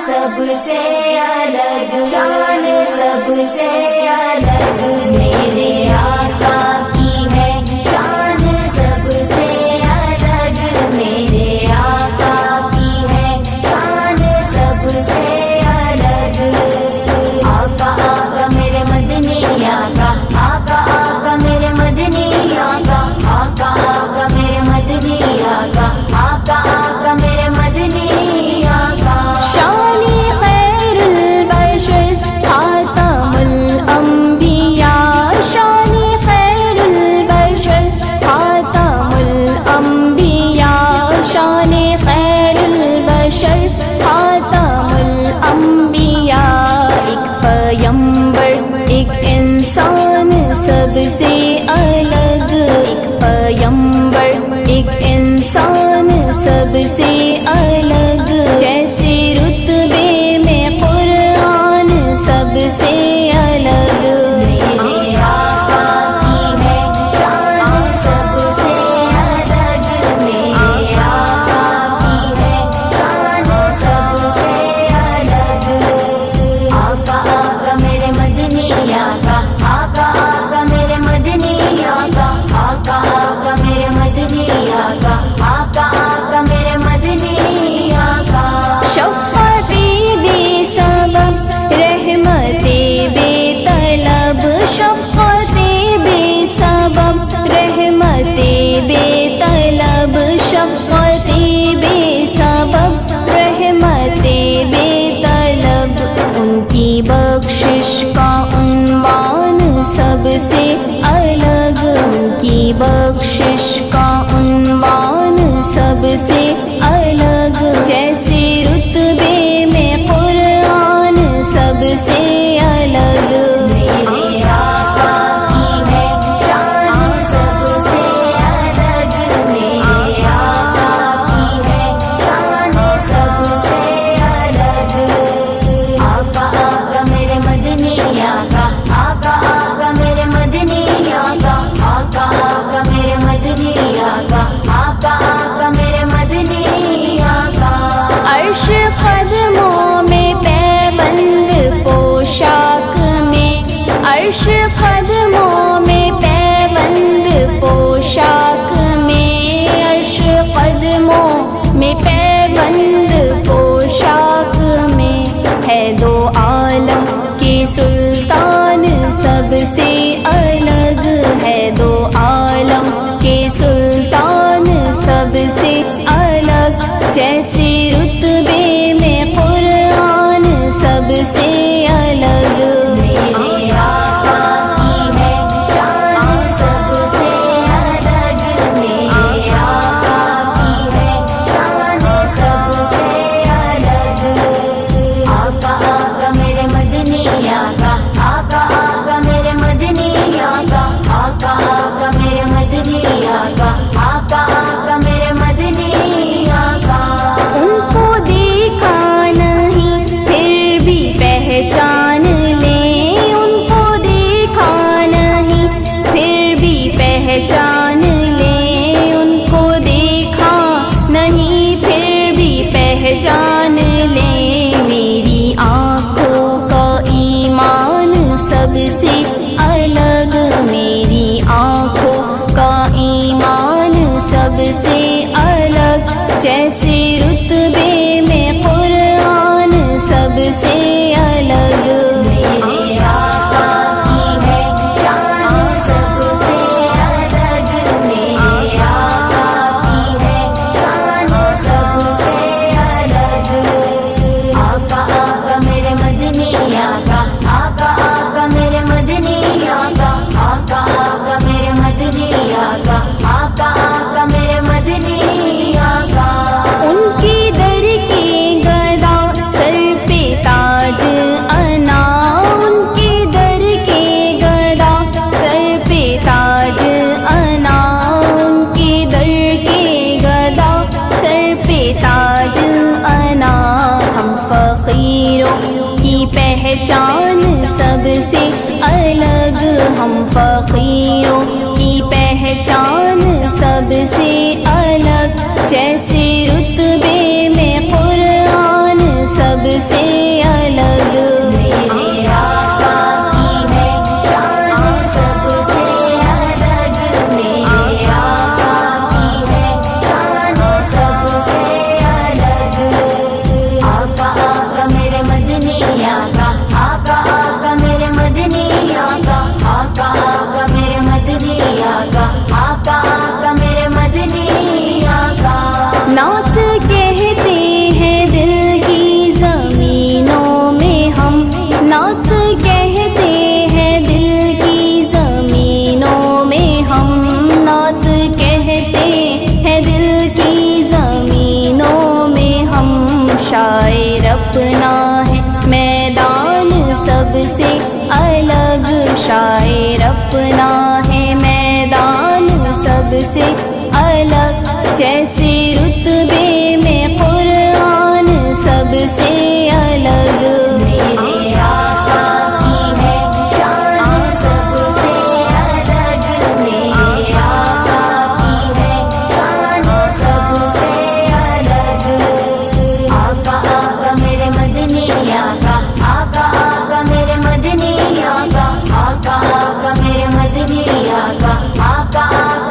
سب سے الگ، شان سب سے الگ میرے آقا کی ہے، شان سب سے الگ میرے آقا کی ہے، شان سب سے الگ۔ آقا آقا میرے مدنی آقا، آقا آقا میرے مدنی آقا، آقا آقا میرے مدنی آقا، آقا آقا میرے مدنی آقا۔ شانی خیر البشر خاتم الانبیاء، شانی خیر البشر خاتم الانبیاء، شانی خیر البشر خاتم الانبیاء۔ ایک پیمبر ایک انسان سب سے الگ، ایک پیمبر ایک انسان سب سے الگ، جیسے رتبے میں قرآن سب سے الگ۔ میرے آقا کی ہے شان سب سے الگ، میرے آقا کی ہے شان سب سے الگ۔ آقا آقا میرے مدنی آقا، آقا آقا میرے مدنی آقا، آقا آقا میرے مدنی آقا، آقا آقا میرے مدنی آقا۔ شفاعتی بے سبب رحمتی بے طلب، شفاعتی بے سبب رحمتی بے طلب، شفاعتی بے سبب رحمتی بے طلب۔ ان کی بخشش کا عنوان سب سے الگ، ان کی بخشش کا عنوان سب سے الگ، جیسے رتبے میں قرآن سب سے الگ۔ میرے آقا کی ہے شان سب سے الگ، میرے آقا کی ہے شان سب سے الگ۔ آقا آقا میرے مدنی آقا، آقا آقا میرے مدنی آقا، آقا آقا میرے مدنی آقا، آقا آقا میرے مدنی آقا۔ عرش قدموں میں پیبند پوشاک میں، عرش قدموں میں پیبند پوشاک میں، عرش قدموں میں پیبند پوشاک میں، ہے دو عالم کے سلطان سب سے الگ، ہے دو عالم کے سلطان سب سے الگ، جیسے رتبے میں قرآن سب سے الگ۔ میرے آقا کی ہے شان سب سے الگ، میرے آقا کی ہے شان سب سے الگ۔ آقا آقا میرے مدنی آقا، آقا آقا میرے مدنی آقا، آقا آقا میرے مدنی آقا، آقا آقا میرے مدنی آقا۔ ان کو دیکھا نہیں پھر بھی پہچان لیں، ان کو دیکھا نہیں پھر بھی پہچان لیں، ان کو دیکھا نہیں پھر بھی پہچان لیں۔ میری آنکھوں کا ایمان سب سے الگ، میری آنکھوں کا ایمان سب سے الگ، جیسے رتبے میں قرآن سب سے الگ۔ میرے آقا کی ہے شان سب سے الگ، میرے آقا کی ہے شان سب سے الگ۔ آقا آقا میرے مدنی آقا، آقا آقا میرے مدنی آقا، آقا آقا میرے مدنی آقا، آقا آقا میرے مدنی آقا۔ ان کی در کی گدا سر پہ تاج انا، ان کی در کی گدا سر پہ تاج انا، ان کی در کی گدا سر پہ تاج انا۔ ہم فقیروں کی پہچان سب سے الگ، ہم فقیروں کی پہچان سب سے الگ، جیسے رتبے میں قرآن سب سے نعت کہتے ہیں دل کی زمینوں میں ہم، نعت کہتے ہیں دل کی زمینوں میں ہم، نعت کہتے ہیں دل کی زمینوں میں ہم، شاعر اپنا ہے میدان سب سے الگ، شاعر اپنا ہے میدان سب سے الگ، جیسے رتبے میں قرآن سب سے الگ، میرے آقا کی ہے شان سب سے الگ، میرے آقا کی ہے شان سب سے الگ، آقا آقا میرے مدنی آقا، آقا آقا میرے مدنی آقا، آقا آقا میرے مدنی آقا، آقا آقا